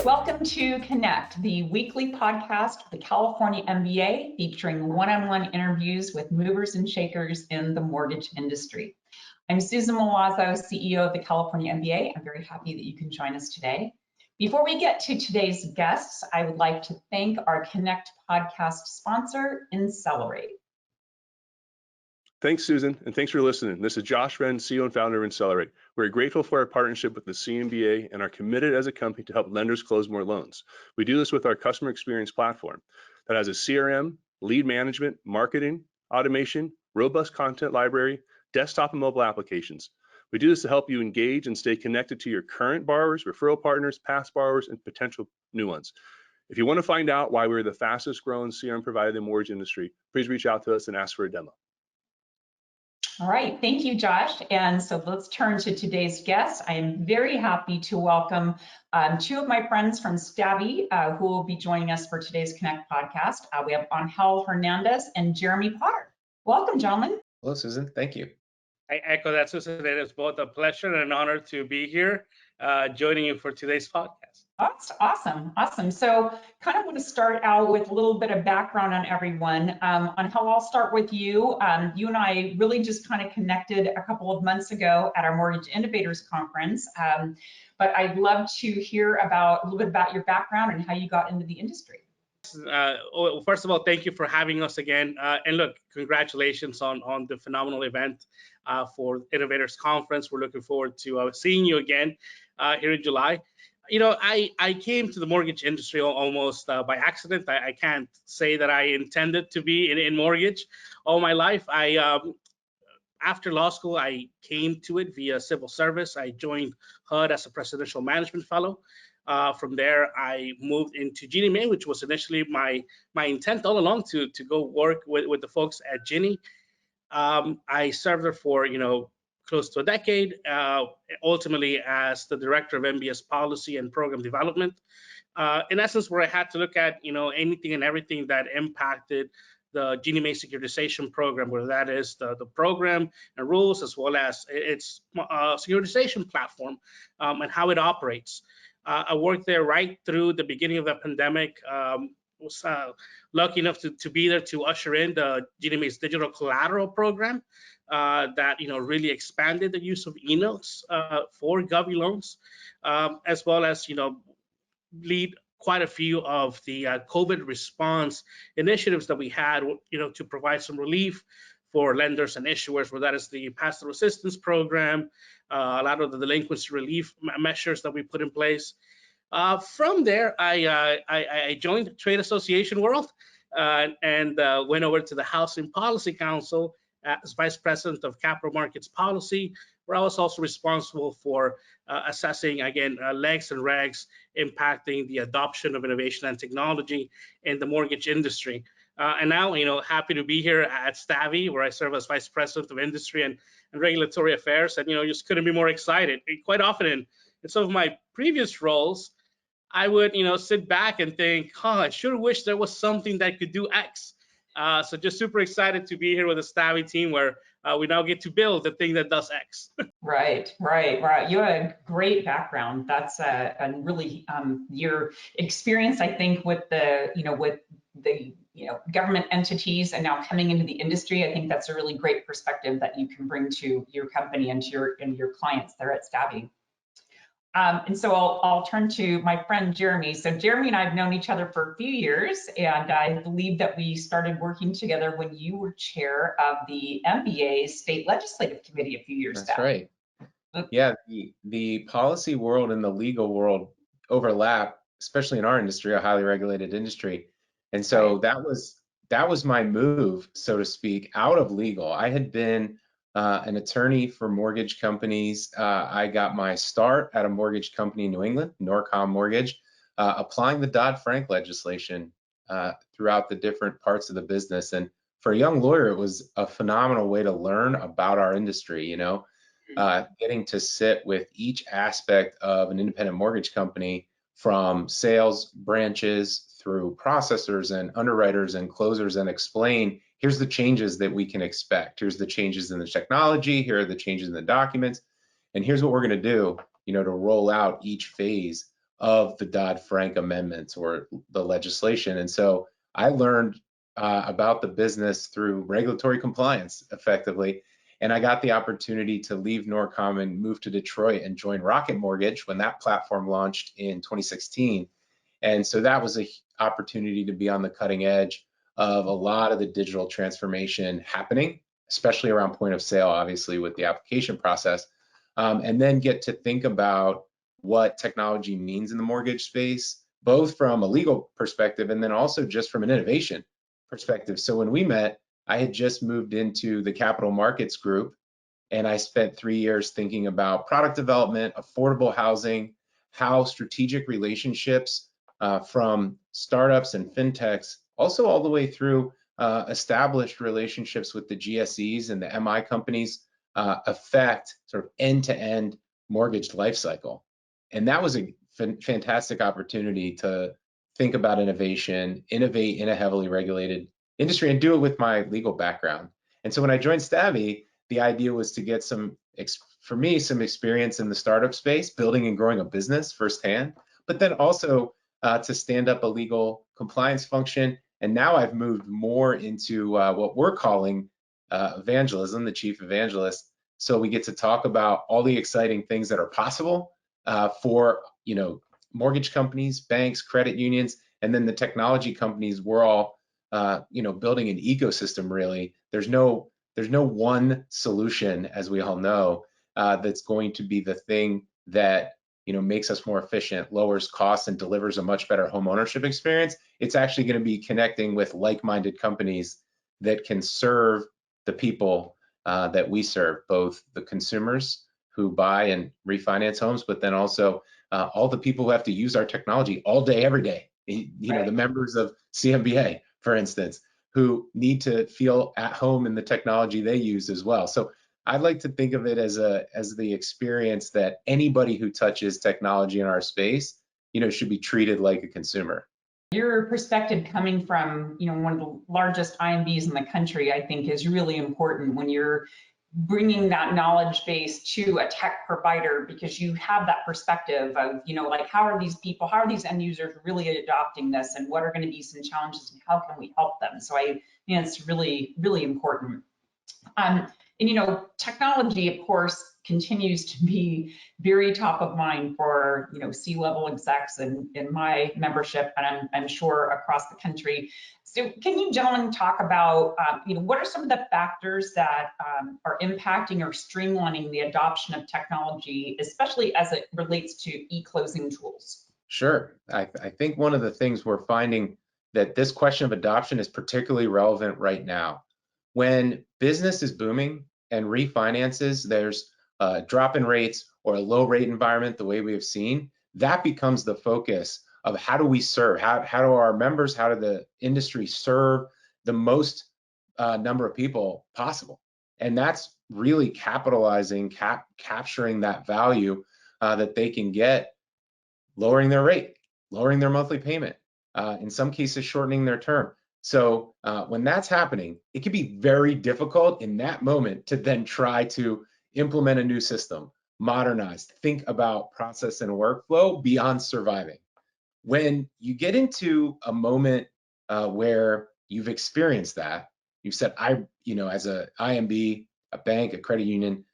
Welcome to Connect, the weekly podcast of the California MBA, featuring one-on-one interviews with movers and shakers in the mortgage industry. I'm Susan Milazzo, CEO of the California MBA. I'm very happy that you can join us today. Before we get to today's guests, I would like to thank our Connect podcast sponsor, Incelerate. Thanks, Susan, and thanks for listening. This is Josh Wren, CEO and founder of Incelerate. We're grateful for our partnership with the CMBA and are committed as a company to help lenders close more loans. We do this with our customer experience platform that has a CRM, lead management, marketing, automation, robust content library, desktop and mobile applications. We do this to help you engage and stay connected to your current borrowers, referral partners, past borrowers, and potential new ones. If you want to find out why we're the fastest growing CRM provider in the mortgage industry, please reach out to us and ask for a demo. All right, thank you, Josh. And so let's turn to today's guests. I am very happy to welcome two of my friends from Stavvy who will be joining us for today's Connect podcast. We have Angel Hernandez and Jeremy Potter. Welcome, gentlemen. Hello, Susan. Thank you. I echo that, Susan. It is both a pleasure and an honor to be here joining you for today's podcast. That's awesome. So kind of want to start out with a little bit of background on everyone. Angel, I'll start with you. You and I really just kind of connected a couple of months ago at our Mortgage Innovators Conference. But I'd love to hear a little bit about your background and how you got into the industry. First of all, thank you for having us again. And look, congratulations on the phenomenal event for Innovators Conference. We're looking forward to seeing you again here in July. You know, I came to the mortgage industry almost by accident. I can't say that I intended to be in mortgage all my life. After law school, I came to it via civil service. I joined HUD as a presidential management fellow. From there, I moved into Ginnie Mae, which was initially my intent all along to go work with the folks at Ginnie. I served there for close to a decade, ultimately as the director of MBS policy and program development. In essence, where I had to look at anything and everything that impacted the Ginnie Mae securitization program, whether that is the program and rules, as well as its securitization platform and how it operates. I worked there right through the beginning of the pandemic. Was lucky enough to be there to usher in the Ginnie Mae's digital collateral program that really expanded the use of e-notes for Govy loans, as well as lead quite a few of the COVID response initiatives that we had, to provide some relief for lenders and issuers, where that is the pass-through assistance program, a lot of the delinquency relief measures that we put in place. From there, I joined the Trade Association world and went over to the Housing Policy Council as Vice President of Capital Markets Policy, where I was also responsible for assessing, again, legs and regs impacting the adoption of innovation and technology in the mortgage industry. And now, happy to be here at Stavvy, where I serve as Vice President of Industry and Regulatory Affairs, and just couldn't be more excited. Quite often in some of my previous roles, I would sit back and think, I sure wish there was something that could do X. So just super excited to be here with the Stavvy team, where we now get to build the thing that does X. Right. You have a great background. That's and really your experience, I think, with the government entities and now coming into the industry. I think that's a really great perspective that you can bring to your company and to your clients there at Stavvy. And so I'll turn to my friend Jeremy. So Jeremy and I have known each other for a few years, and I believe that we started working together when you were chair of the MBA State Legislative Committee a few years back. That's right. Yeah, the policy world and the legal world overlap, especially in our industry, a highly regulated industry. And so that was my move, so to speak, out of legal. I had been an attorney for mortgage companies. I got my start at a mortgage company in New England, Norcom Mortgage, applying the Dodd-Frank legislation throughout the different parts of the business. And for a young lawyer, it was a phenomenal way to learn about our industry, getting to sit with each aspect of an independent mortgage company, from sales branches through processors and underwriters and closers, and explain, here's the changes that we can expect. Here's the changes in the technology. Here are the changes in the documents. And here's what we're going to do, to roll out each phase of the Dodd-Frank amendments or the legislation. And so I learned about the business through regulatory compliance effectively. And I got the opportunity to leave Norcom and move to Detroit and join Rocket Mortgage when that platform launched in 2016. And so that was an opportunity to be on the cutting edge of a lot of the digital transformation happening, especially around point of sale, obviously with the application process, and then get to think about what technology means in the mortgage space, both from a legal perspective and then also just from an innovation perspective. So when we met, I had just moved into the capital markets group, and I spent 3 years thinking about product development, affordable housing, how strategic relationships from startups and fintechs, also all the way through established relationships with the GSEs and the MI companies affect sort of end-to-end mortgage lifecycle. And that was a fantastic opportunity to think about innovation, innovate in a heavily regulated industry, and do it with my legal background. And so when I joined Stavvy, the idea was to get some experience in the startup space, building and growing a business firsthand, but then also to stand up a legal compliance function. And now I've moved more into what we're calling evangelism, the chief evangelist. So we get to talk about all the exciting things that are possible for mortgage companies, banks, credit unions, and then the technology companies. We're all building an ecosystem. Really, there's no one solution, as we all know, that's going to be the thing that makes us more efficient, lowers costs, and delivers a much better home ownership experience. It's actually going to be connecting with like-minded companies that can serve the people that we serve, both the consumers who buy and refinance homes, but then also all the people who have to use our technology all day, every day. The members of CMBA, for instance, who need to feel at home in the technology they use as well. So I'd like to think of it as the experience that anybody who touches technology in our space, should be treated like a consumer. Your perspective coming from, one of the largest IMBs in the country, I think is really important when you're bringing that knowledge base to a tech provider, because you have that perspective of, like, how are these end users really adopting this, and what are going to be some challenges, and how can we help them? So it's really, really important. And technology, of course, continues to be very top of mind for C-level execs in my membership, and I'm sure across the country. So can you gentlemen talk about what are some of the factors that are impacting or streamlining the adoption of technology, especially as it relates to eClosing tools? Sure. I think one of the things we're finding that this question of adoption is particularly relevant right now. When business is booming and refinances, there's a drop in rates or a low rate environment, the way we have seen, that becomes the focus of how do we serve, how do our members, how do the industry serve the most number of people possible. And that's really capitalizing, capturing that value that they can get, lowering their rate, lowering their monthly payment, in some cases shortening their term. So when that's happening, it can be very difficult in that moment to then try to implement a new system, modernize, think about process and workflow beyond surviving. When you get into a moment where you've experienced that, you've said, as a IMB, a bank, a credit union,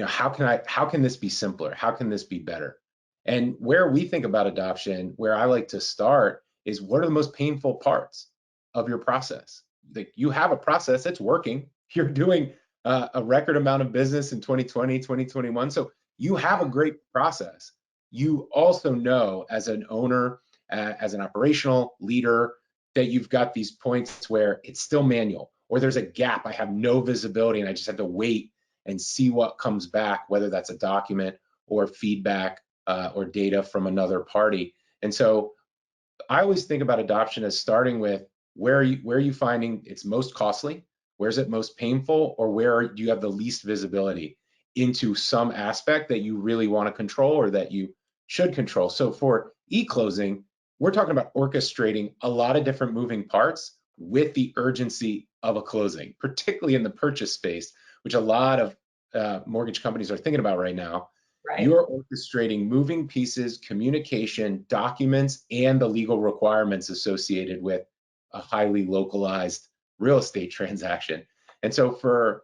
how can this be simpler? How can this be better? And where we think about adoption, where I like to start, is what are the most painful parts of your process? Like, you have a process that's working. You're doing a record amount of business in 2020, 2021. So you have a great process. You also know, as an owner, as an operational leader, that you've got these points where it's still manual, or there's a gap. I have no visibility and I just have to wait and see what comes back, whether that's a document or feedback or data from another party. And so I always think about adoption as starting with where are you finding it's most costly, where's it most painful, or where do you have the least visibility into some aspect that you really want to control or that you should control. So for eClosing, we're talking about orchestrating a lot of different moving parts with the urgency of a closing, particularly in the purchase space, which a lot of mortgage companies are thinking about right now. Right. You're orchestrating moving pieces, communication, documents, and the legal requirements associated with a highly localized real estate transaction. And so for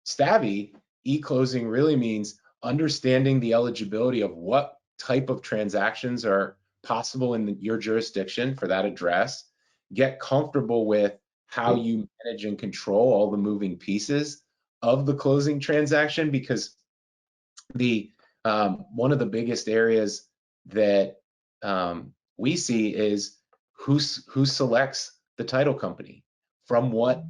Stavvy, eClosing really means understanding the eligibility of what type of transactions are possible in your jurisdiction for that address, get comfortable with how you manage and control all the moving pieces of the closing transaction, because the one of the biggest areas that we see is who selects the title company from what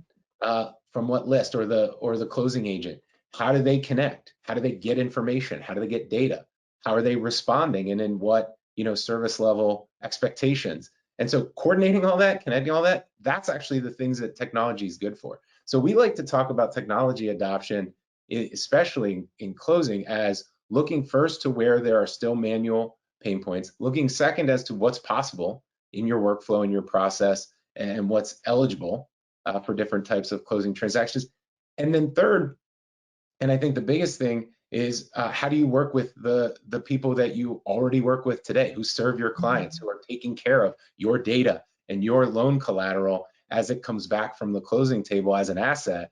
list, or the closing agent. How do they connect? How do they get information? How do they get data? How are they responding, and in what service level expectations? And so coordinating all that, connecting all that, that's actually the things that technology is good for. So we like to talk about technology adoption, especially in closing, as looking first to where there are still manual pain points, looking second as to what's possible in your workflow, in your process, and what's eligible for different types of closing transactions. And then third, and I think the biggest thing is how do you work with the people that you already work with today, who serve your clients, who are taking care of your data and your loan collateral as it comes back from the closing table as an asset.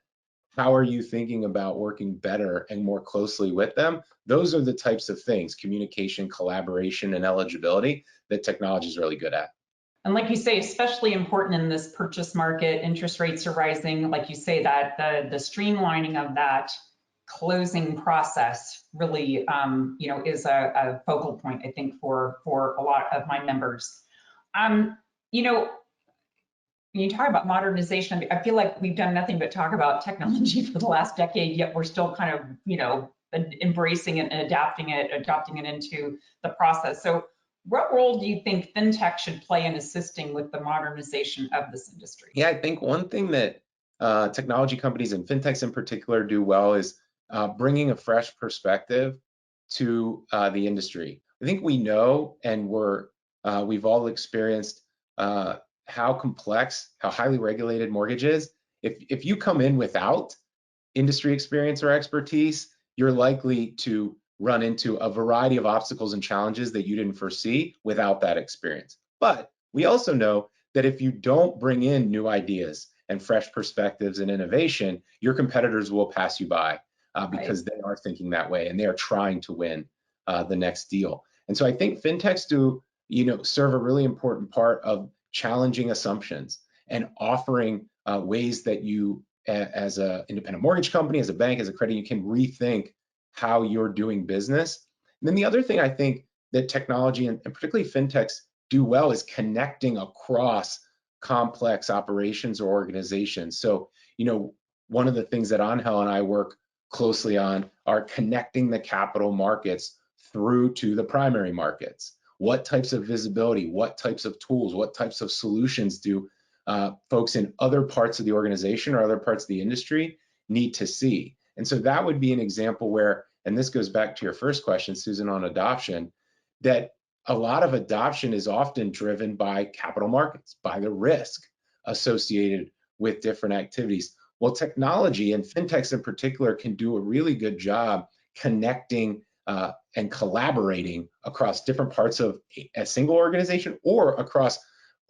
How are you thinking about working better and more closely with them? Those are the types of things, communication, collaboration, and eligibility, that technology is really good at. And like you say, especially important in this purchase market, interest rates are rising. Like you say, that the streamlining of that closing process really, is a focal point, I think, for a lot of my members. When you talk about modernization, I feel like we've done nothing but talk about technology for the last decade, yet we're still kind of, embracing it and adopting it into the process. So what role do you think fintech should play in assisting with the modernization of this industry? Yeah, I think one thing that technology companies and fintechs in particular do well is bringing a fresh perspective to the industry. I think we know, and we've all experienced how complex, how highly regulated mortgage is. If you come in without industry experience or expertise, you're likely to run into a variety of obstacles and challenges that you didn't foresee without that experience. But we also know that if you don't bring in new ideas and fresh perspectives and innovation, your competitors will pass you by because they are thinking that way and they are trying to win the next deal. And so I think fintechs do, serve a really important part of challenging assumptions and offering ways that you, as an independent mortgage company, as a bank, as a credit, you can rethink how you're doing business. And then the other thing I think that technology and particularly fintechs do well is connecting across complex operations or organizations. So, one of the things that Angel and I work closely on are connecting the capital markets through to the primary markets. What types of visibility, what types of tools, what types of solutions do folks in other parts of the organization or other parts of the industry need to see? And so that would be an example where, and this goes back to your first question, Susan, on adoption, that a lot of adoption is often driven by capital markets, by the risk associated with different activities. Well, technology and fintechs in particular can do a really good job connecting and collaborating across different parts of a single organization or across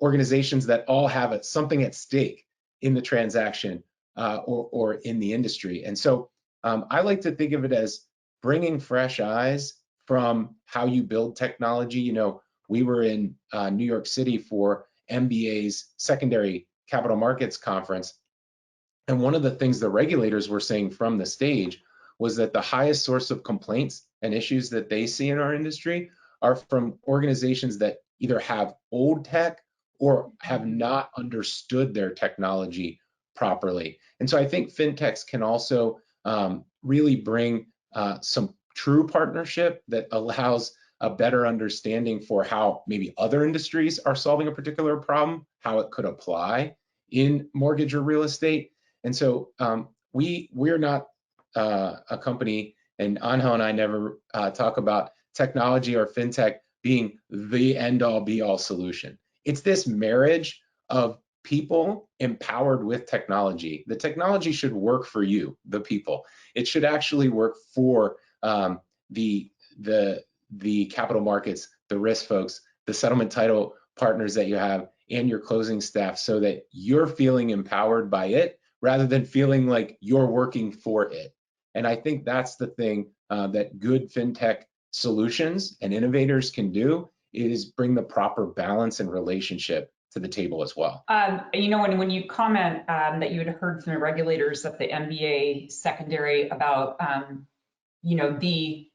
organizations that all have something at stake in the transaction or in the industry. And so I like to think of it as bringing fresh eyes from how you build technology. We were in New York City for MBA's secondary capital markets conference. And one of the things the regulators were saying from the stage was that the highest source of complaints and issues that they see in our industry are from organizations that either have old tech or have not understood their technology properly. And so I think fintechs can also really bring some true partnership that allows a better understanding for how maybe other industries are solving a particular problem, how it could apply in mortgage or real estate. And so we're not a company, and Angel and I never talk about technology or fintech being the end-all be-all solution. It's this marriage of people empowered with technology. The technology should work for you, the people. It should actually work for the capital markets, the risk folks, the settlement title partners that you have, and your closing staff, so that you're feeling empowered by it rather than feeling like you're working for it. And I think that's the thing that good fintech solutions and innovators can do, is bring the proper balance and relationship to the table as well. You know, when you comment that you had heard from the regulators at the MBA secondary about, you know,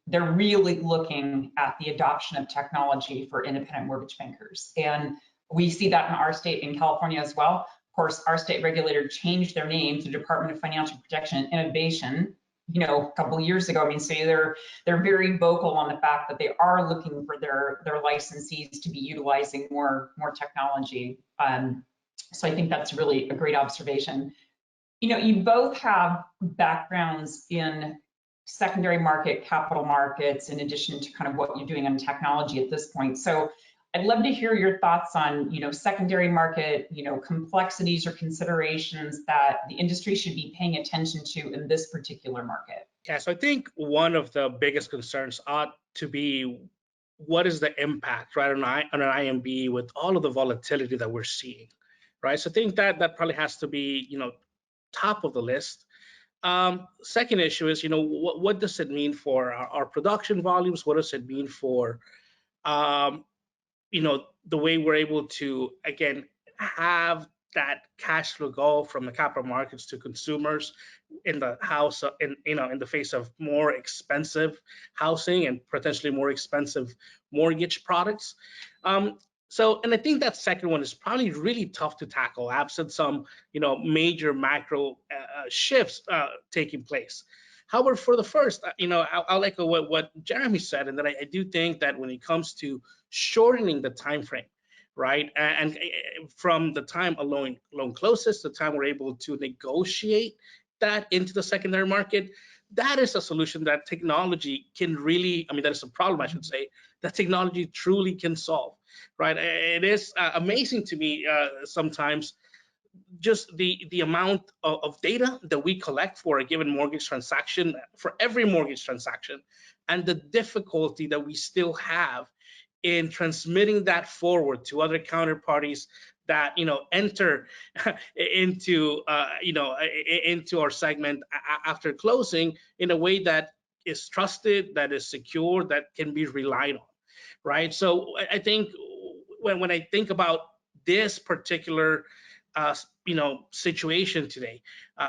they're really looking at the adoption of technology for independent mortgage bankers. And we see that in our state, in California as well. Of course, our state regulator changed their name to Department of Financial Protection and Innovation, you know, a couple of years ago. I mean, so they're very vocal on the fact that they are looking for their licensees to be utilizing more technology. So I think that's really a great observation. You know, you both have backgrounds in secondary market, capital markets, in addition to kind of what you're doing on technology at this point. So I'd love to hear your thoughts on, you know, secondary market, you know, complexities or considerations that the industry should be paying attention to in this particular market. Yeah, so I think one of the biggest concerns ought to be, what is the impact, right, on an IMB with all of the volatility that we're seeing, right? So I think that probably has to be, you know, top of the list. Second issue is, you know, what does it mean for our production volumes? What does it mean for, you know, the way we're able to, again, have that cash flow go from the capital markets to consumers in the house, you know, in the face of more expensive housing and potentially more expensive mortgage products. So, and I think that second one is probably really tough to tackle, absent some, you know, major macro shifts taking place. However, for the first, you know, I'll echo what Jeremy said, and that I do think that when it comes to shortening the time frame, right, and from the time a loan closes to the time we're able to negotiate that into the secondary market, that is a solution that technology can really, I mean, that is a problem, I should say, that technology truly can solve, right? It is amazing to me sometimes, just the amount of data that we collect for a given mortgage transaction, for every mortgage transaction, and the difficulty that we still have in transmitting that forward to other counterparties that, you know, enter into you know, into our segment after closing in a way that is trusted, that is secure, that can be relied on, right? So I think when I think about this particular you know, situation today,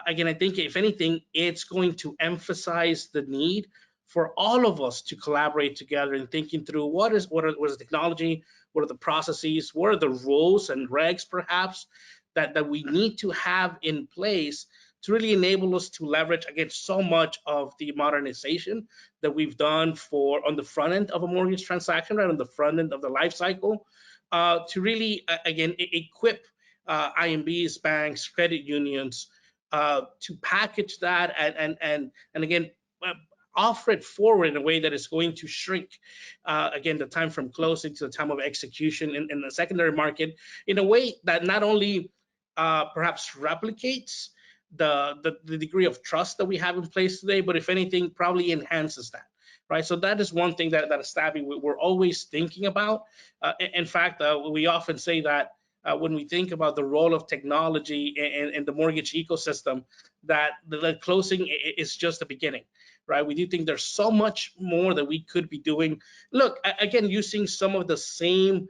again, I think if anything, it's going to emphasize the need for all of us to collaborate together in thinking through what is the technology, what are the processes, what are the rules and regs perhaps that we need to have in place to really enable us to leverage, again, so much of the modernization that we've done on the front end of a mortgage transaction, right, on the front end of the life cycle, to really, again, equip IMBs, banks, credit unions to package that and again, offer it forward in a way that is going to shrink, again, the time from closing to the time of execution in the secondary market in a way that not only perhaps replicates the degree of trust that we have in place today, but if anything, probably enhances that, right? So that is one thing that at Stavvy we're always thinking about. In fact, we often say that when we think about the role of technology in the mortgage ecosystem, that the closing is just the beginning, right? We do think there's so much more that we could be doing. Look, again, using some of the same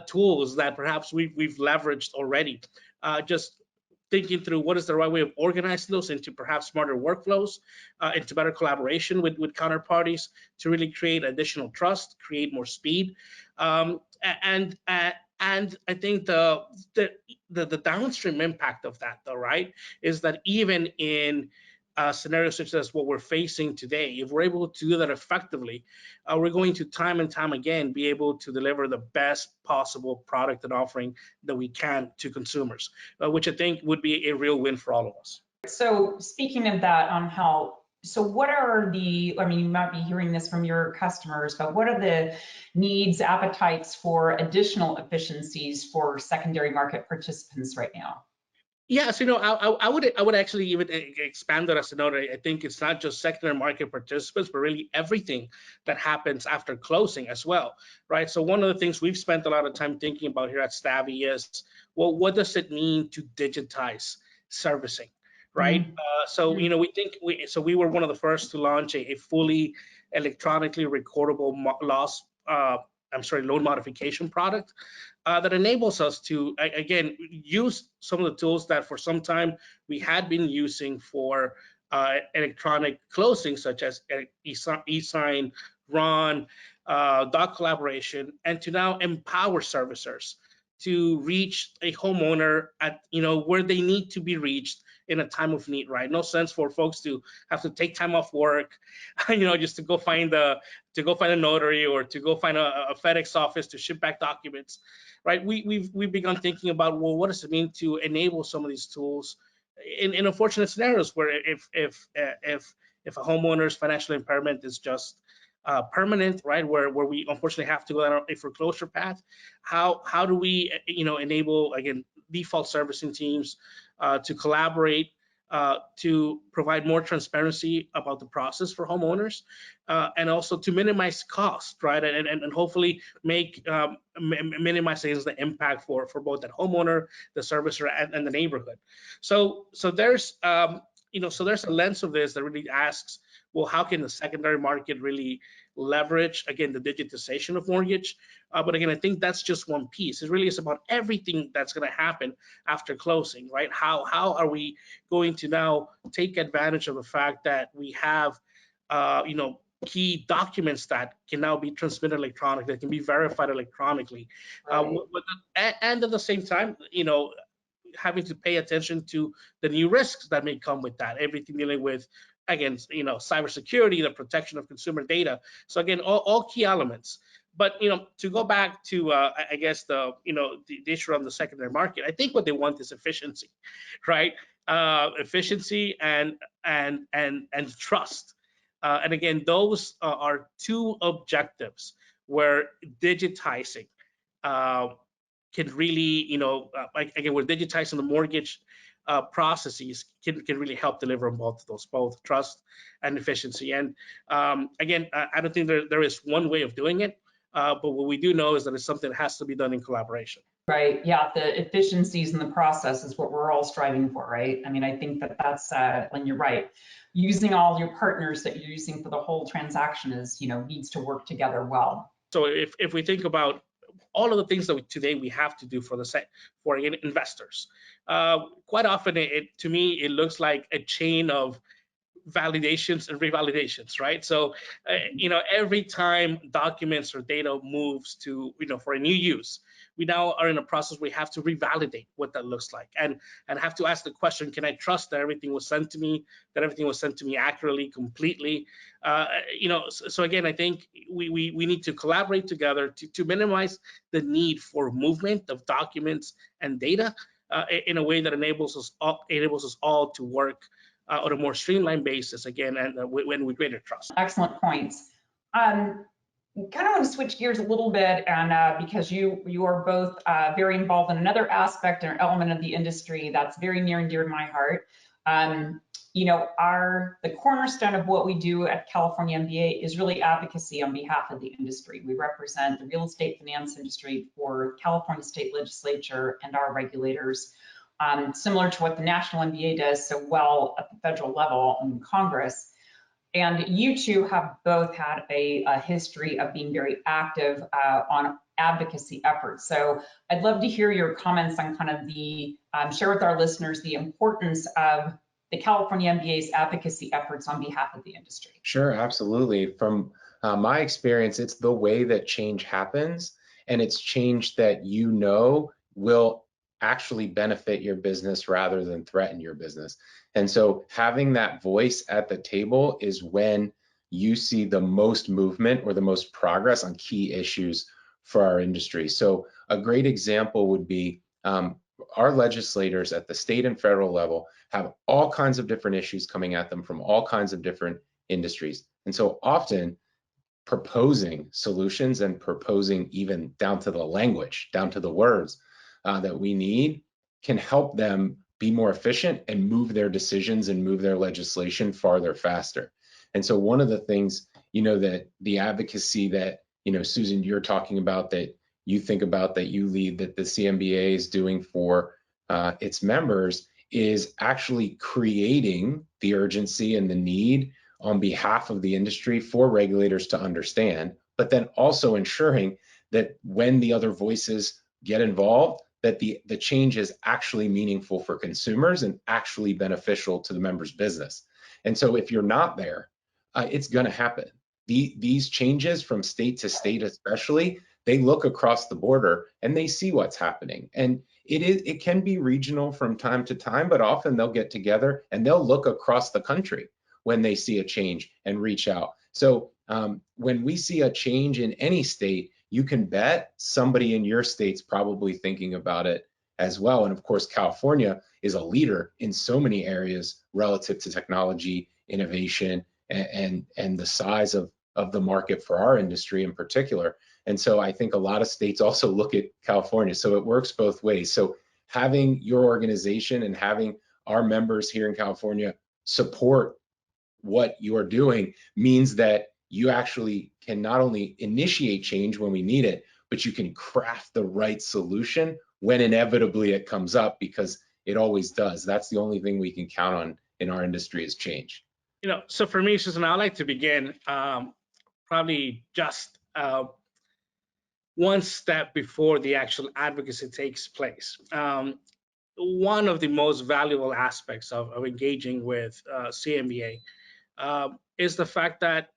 tools that perhaps we've leveraged already, just thinking through what is the right way of organizing those into perhaps smarter workflows, into better collaboration with counterparties to really create additional trust, create more speed, and I think the downstream impact of that, though, right, is that even in scenarios such as what we're facing today, if we're able to do that effectively, we're going to time and time again be able to deliver the best possible product and offering that we can to consumers, which I think would be a real win for all of us. So speaking of that, so what are the, I mean, you might be hearing this from your customers, but what are the needs, appetites for additional efficiencies for secondary market participants right now? Yes, I would actually even expand that as a note. I think it's not just secondary market participants, but really everything that happens after closing as well, right? So one of the things we've spent a lot of time thinking about here at Stavvy is, well, what does it mean to digitize servicing, right? Mm. So we were one of the first to launch a fully electronically recordable loan modification product that enables us to, again, use some of the tools that for some time we had been using for electronic closing, such as eSign, RON, doc collaboration, and to now empower servicers to reach a homeowner at where they need to be reached in a time of need, right? No sense for folks to have to take time off work, just to go find a notary or to go find a FedEx office to ship back documents, right? We've begun thinking about, well, what does it mean to enable some of these tools in unfortunate scenarios where if a homeowner's financial impairment is just permanent, right? Where we unfortunately have to go down a foreclosure path. How do we enable, again, default servicing teams to collaborate, to provide more transparency about the process for homeowners, and also to minimize cost, right? And hopefully minimize the impact for both that homeowner, the servicer, and the neighborhood. So there's there's a lens of this that really asks, well, how can the secondary market really leverage, again, the digitization of mortgage? But again, I think that's just one piece. It really is about everything that's going to happen after closing, right? How are we going to now take advantage of the fact that we have, key documents that can now be transmitted electronically, that can be verified electronically, Right. and at the same time, having to pay attention to the new risks that may come with that. Everything dealing with, again, cybersecurity, the protection of consumer data. So again, all key elements. But to go back to, I guess the issue on the secondary market, I think what they want is efficiency, right? Efficiency and trust. And again, those are two objectives where digitizing can really, again, we're digitizing the mortgage processes can really help deliver on both of those, both trust and efficiency. And again, I don't think there is one way of doing it, but what we do know is that it's something that has to be done in collaboration. Right. Yeah. The efficiencies in the process is what we're all striving for, right? I mean, I think that's, and you're right. Using all your partners that you're using for the whole transaction is, needs to work together well. So if we think about all of the things that today we have to do for investors, quite often to me it looks like a chain of validations and revalidations, right? So every time documents or data moves to for a new use, we now are in a process where we have to revalidate what that looks like, and have to ask the question, can I trust that everything was sent to me, accurately, completely? So again, I think we need to collaborate together to minimize the need for movement of documents and data in a way that enables us all to work on a more streamlined basis, again, and with greater trust. Excellent points. Kind of want to switch gears a little bit, and because you are both very involved in another aspect or element of the industry that's very near and dear to my heart. The cornerstone of what we do at California MBA is really advocacy on behalf of the industry. We represent the real estate finance industry for California state legislature and our regulators, similar to what the national MBA does so well at the federal level in Congress. And you two have both had a history of being very active on advocacy efforts. So I'd love to hear your comments on kind of share with our listeners the importance of the California MBA's advocacy efforts on behalf of the industry. Sure, absolutely. From my experience, it's the way that change happens, and it's change that will actually benefit your business rather than threaten your business. And so having that voice at the table is when you see the most movement or the most progress on key issues for our industry. So a great example would be our legislators at the state and federal level have all kinds of different issues coming at them from all kinds of different industries. And so often proposing solutions and proposing even down to the language, down to the words that we need can help them be more efficient and move their decisions and move their legislation farther faster. And so one of the things, that the advocacy that, Susan, you're talking about, that you think about, that you lead, that the CMBA is doing for its members, is actually creating the urgency and the need on behalf of the industry for regulators to understand, but then also ensuring that when the other voices get involved, that the change is actually meaningful for consumers and actually beneficial to the member's business. And so if you're not there, it's going to happen. These changes from state to state especially, they look across the border and they see what's happening. And it can be regional from time to time, but often they'll get together and they'll look across the country when they see a change and reach out. So when we see a change in any state, you can bet somebody in your state's probably thinking about it as well. And of course, California is a leader in so many areas relative to technology, innovation, and the size of the market for our industry in particular. And so I think a lot of states also look at California. So it works both ways. So having your organization and having our members here in California support what you're doing means that you actually can not only initiate change when we need it, but you can craft the right solution when inevitably it comes up, because it always does. That's the only thing we can count on in our industry is change. So for me, Susan, I'd like to begin probably just one step before the actual advocacy takes place. One of the most valuable aspects of engaging with CMBA is the fact that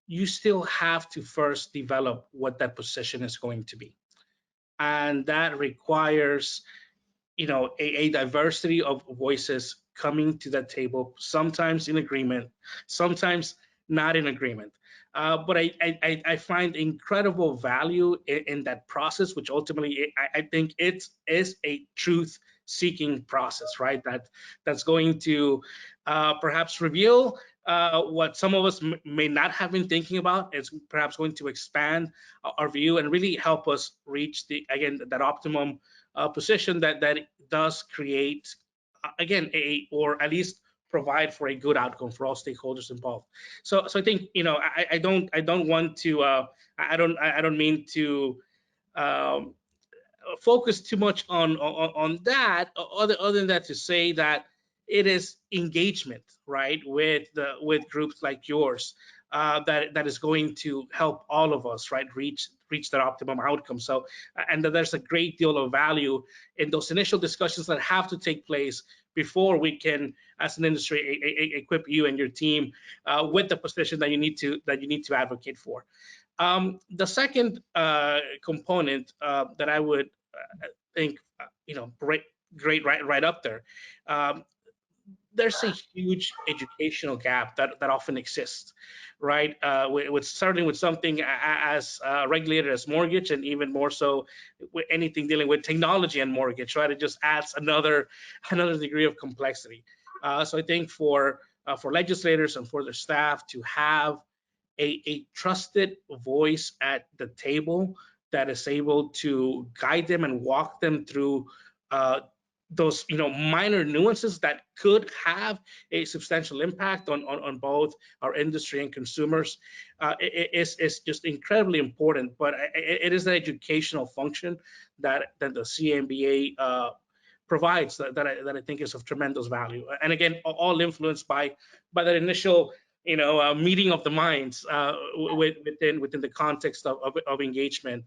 you still have to first develop what that position is going to be. And that requires, a diversity of voices coming to that table, sometimes in agreement, sometimes not in agreement. But I find incredible value in that process, which ultimately I think it is a truth-seeking process, right? That's going to perhaps reveal what some of us may not have been thinking about. It's perhaps going to expand our view and really help us reach that optimum position that does create, or at least provide for a good outcome for all stakeholders involved. So I think, I don't want to, I don't mean to focus too much on that, other than that, to say that it is engagement, right, with groups like yours that is going to help all of us, right, reach that optimum outcome. So, and that there's a great deal of value in those initial discussions that have to take place before we can, as an industry, equip you and your team with the position that you need to advocate for. The second component that I would think, great right up there. There's a huge educational gap that often exists, right? Starting with something as regulated as mortgage, and even more so with anything dealing with technology and mortgage, right? It just adds another degree of complexity. So I think for legislators and for their staff to have a trusted voice at the table that is able to guide them and walk them through those minor nuances that could have a substantial impact on both our industry and consumers is just incredibly important. But it is the educational function that the CMBA provides that I think is of tremendous value. And again, all influenced by that initial meeting of the minds within the context of engagement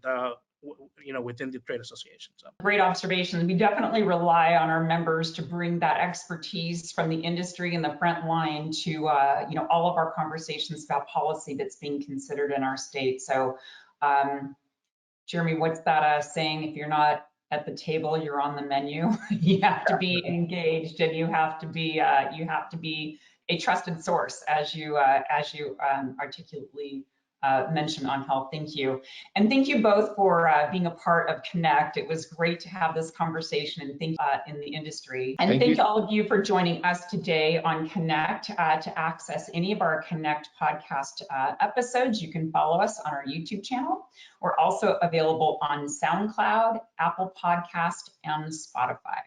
within the trade association. So great observation. We definitely rely on our members to bring that expertise from the industry and the front line to all of our conversations about policy that's being considered in our state. So Jeremy, what's that saying? If you're not at the table, you're on the menu. You have to be engaged, and you have to be a trusted source, as you articulately mentioned on health. Thank you. And thank you both for being a part of Connect. It was great to have this conversation, and thank in the industry. And thank all of you for joining us today on Connect. To access any of our Connect podcast episodes, you can follow us on our YouTube channel. We're also available on SoundCloud, Apple Podcast, and Spotify.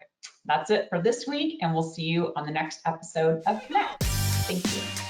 That's it for this week, and we'll see you on the next episode of Connect. Thank you.